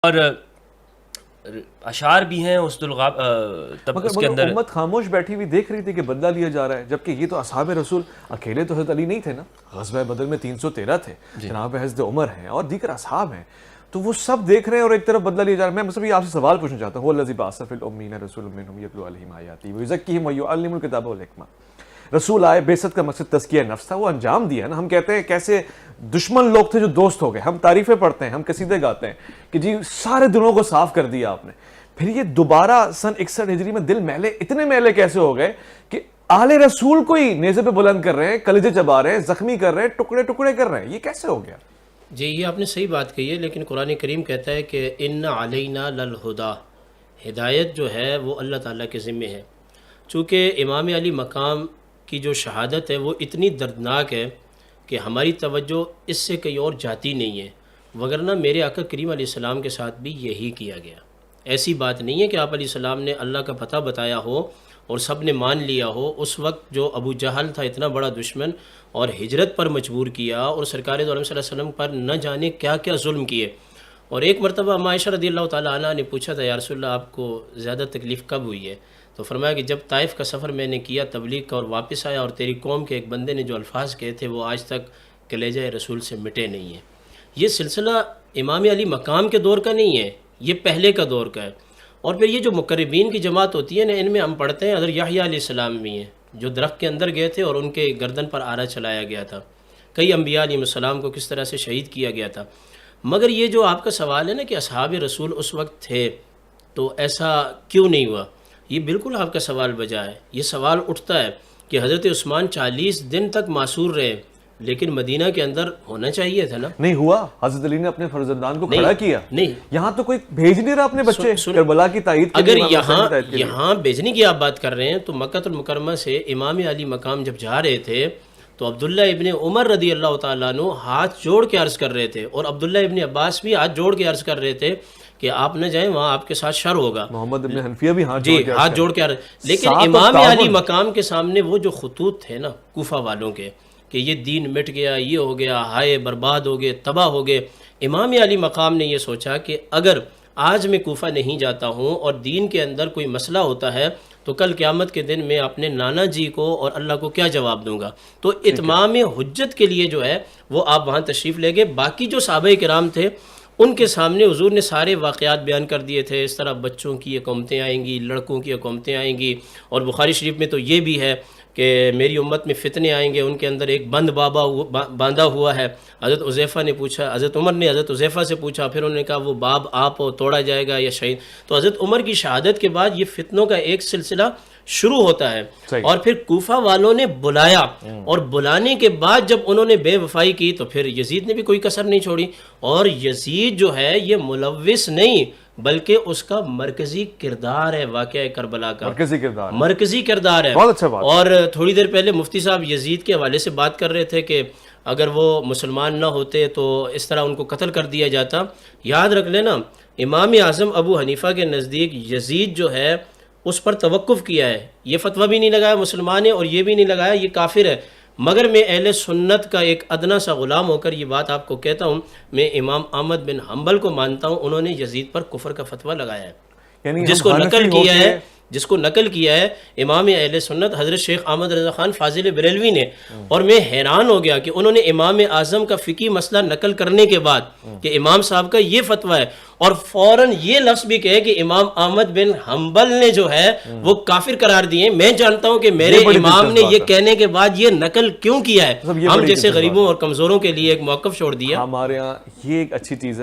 اور اشعار بھی ہیں اسد الغاب تب اس کے اندر امت خاموش بیٹھی ہوئی دیکھ رہی تھی کہ بدلہ لیا جا رہا ہے، جبکہ یہ تو اصحاب رسول اکیلے تو حضرت علی نہیں تھے نا، غزوہ بدر میں 313 تھے، جناب حضرت عمر ہیں اور دیگر اصحاب ہیں، تو وہ سب دیکھ رہے ہیں اور ایک طرف بدلہ لیا جا رہا ہے۔ میں مطلب یہ آپ سے سوال پوچھنا چاہتا ہوں، هو الذی بعث فی الامین رسولا منھم یتلو علیہم آیاتہ ویزکیہم ویعلمہم الکتاب والحکمہ۔ رسول آئے، بعثت کا مقصد تزکیہ نفس تھا، وہ انجام دیا نا۔ ہم کہتے ہیں کیسے دشمن لوگ تھے جو دوست ہو گئے، ہم تعریفیں پڑھتے ہیں، ہم قصیدے گاتے ہیں کہ جی سارے دلوں کو صاف کر دیا آپ نے۔ پھر یہ دوبارہ سن 61 ہجری میں دل میلے، اتنے میلے کیسے ہو گئے کہ آل رسول کو ہی نیزے پہ بلند کر رہے ہیں، کلیجے چبا رہے ہیں، زخمی کر رہے ہیں، ٹکڑے ٹکڑے کر رہے ہیں، یہ کیسے ہو گیا؟ جی یہ آپ نے صحیح بات کہی ہے، لیکن قرآن کریم کہتا ہے کہ ان علینا للہدا، ہدایت جو ہے وہ اللہ تعالیٰ کے ذمے ہے۔ چونکہ امام علی مقام کی جو شہادت ہے وہ اتنی دردناک ہے کہ ہماری توجہ اس سے کہیں اور جاتی نہیں ہے، وگرنہ میرے آقا کریم علیہ السلام کے ساتھ بھی یہی کیا گیا۔ ایسی بات نہیں ہے کہ آپ علیہ السلام نے اللہ کا پتہ بتایا ہو اور سب نے مان لیا ہو۔ اس وقت جو ابو جہل تھا اتنا بڑا دشمن، اور ہجرت پر مجبور کیا، اور سرکار دو عالم صلی اللہ علیہ وسلم پر نہ جانے کیا کیا ظلم کیے۔ اور ایک مرتبہ اما عائشہ رضی اللہ تعالیٰ عنہ نے پوچھا تھا، یا رسول اللہ آپ کو زیادہ تکلیف کب ہوئی ہے؟ تو فرمایا کہ جب طائف کا سفر میں نے کیا تبلیغ کا اور واپس آیا، اور تیری قوم کے ایک بندے نے جو الفاظ کہے تھے وہ آج تک کلیجہ رسول سے مٹے نہیں ہیں۔ یہ سلسلہ امام علی مقام کے دور کا نہیں ہے، یہ پہلے کا دور کا ہے۔ اور پھر یہ جو مقربین کی جماعت ہوتی ہے نا، ان میں ہم پڑھتے ہیں حضرت یحییٰ علیہ السلام بھی ہیں جو درخت کے اندر گئے تھے اور ان کے گردن پر آرا چلایا گیا تھا۔ کئی انبیاء علیہ السلام کو کس طرح سے شہید کیا گیا تھا۔ مگر یہ جو آپ کا سوال ہے نا کہ اصحاب رسول اس وقت تھے تو ایسا کیوں نہیں ہوا، یہ بالکل آپ کا سوال بجا ہے۔ یہ سوال اٹھتا ہے کہ حضرت عثمان 40 دن تک معصور رہے، لیکن مدینہ کے اندر ہونا چاہیے تھا نا، نہیں ہوا۔ حضرت علی نے اپنے فرزندان کو کھڑا کیا، نہیں یہاں تو کوئی بھیج نہیں رہا اپنے بچے کربلا کی تائید کے لیے۔ اگر یہاں بھیجنے کی آپ بات کر رہے ہیں تو مکہ المکرمہ سے امام علی مقام جب جا رہے تھے تو عبداللہ ابن عمر رضی اللہ تعالیٰ عنہ ہاتھ جوڑ کے عرض کر رہے تھے، اور عبداللہ ابن عباس بھی ہاتھ جوڑ کے عرض کر رہے تھے کہ آپ نہ جائیں، وہاں آپ کے ساتھ شر ہوگا۔ محمد ابن حنفیہ بھی ہاتھ جوڑ کے عرض، لیکن امام علی مقام کے سامنے وہ جو خطوط تھے نا کوفہ والوں کے کہ یہ دین مٹ گیا، یہ ہو گیا، ہائے برباد ہو گئے، تباہ ہو گئے، امام علی مقام نے یہ سوچا کہ اگر آج میں کوفہ نہیں جاتا ہوں اور دین کے اندر کوئی مسئلہ ہوتا ہے تو کل قیامت کے دن میں اپنے نانا جی کو اور اللہ کو کیا جواب دوں گا۔ تو اتمام حجت کے لیے جو ہے وہ آپ وہاں تشریف لے گئے۔ باقی جو صحابہ کرام تھے ان کے سامنے حضور نے سارے واقعات بیان کر دیے تھے، اس طرح بچوں کی حکومتیں آئیں گی، لڑکوں کی حکومتیں آئیں گی، اور بخاری شریف میں تو یہ بھی ہے کہ میری امت میں فتنے آئیں گے، ان کے اندر ایک بند باندھا ہوا ہے۔ حضرت حذیفہ نے پوچھا، حضرت عمر نے حضرت حذیفہ سے پوچھا، پھر انہوں نے کہا وہ باب آپ توڑا جائے گا یا شہید۔ تو حضرت عمر کی شہادت کے بعد یہ فتنوں کا ایک سلسلہ شروع ہوتا ہے، اور پھر کوفہ والوں نے بلایا، اور بلانے کے بعد جب انہوں نے بے وفائی کی تو پھر یزید نے بھی کوئی کسر نہیں چھوڑی، اور یزید جو ہے یہ ملوث نہیں بلکہ اس کا مرکزی کردار ہے واقعہ کربلا کا، مرکزی کردار ہے۔ بہت اچھا بات۔ اور تھوڑی دیر پہلے مفتی صاحب یزید کے حوالے سے بات کر رہے تھے کہ اگر وہ مسلمان نہ ہوتے تو اس طرح ان کو قتل کر دیا جاتا۔ یاد رکھ لینا امام اعظم ابو حنیفہ کے نزدیک یزید جو ہے اس پر توقف کیا ہے، یہ فتویٰ بھی نہیں لگایا مسلمان ہے، اور یہ بھی نہیں لگایا یہ کافر ہے۔ مگر میں اہل سنت کا ایک ادنا سا غلام ہو کر یہ بات آپ کو کہتا ہوں، میں امام احمد بن حنبل کو مانتا ہوں، انہوں نے یزید پر کفر کا فتویٰ لگایا ہے، جس کو نقل کیا ہے امام اہل سنت حضرت شیخ احمد رضا خان فاضل بریلوی نے۔ اور میں حیران ہو گیا کہ انہوں نے امام اعظم کا فقہی مسئلہ نقل کرنے کے بعد کہ امام صاحب کا یہ فتویٰ ہے، اور فوراً یہ لفظ بھی کہے کہ امام احمد بن حنبل نے جو ہے وہ کافر قرار دیے۔ میں جانتا ہوں کہ میرے امام نے یہ کہنے کے بعد یہ نقل کیوں کیا ہے، ہم جیسے غریبوں اور کمزوروں کے لیے ایک موقف چھوڑ دیا۔ ہمارے یہاں یہ ایک اچھی چیز ہے۔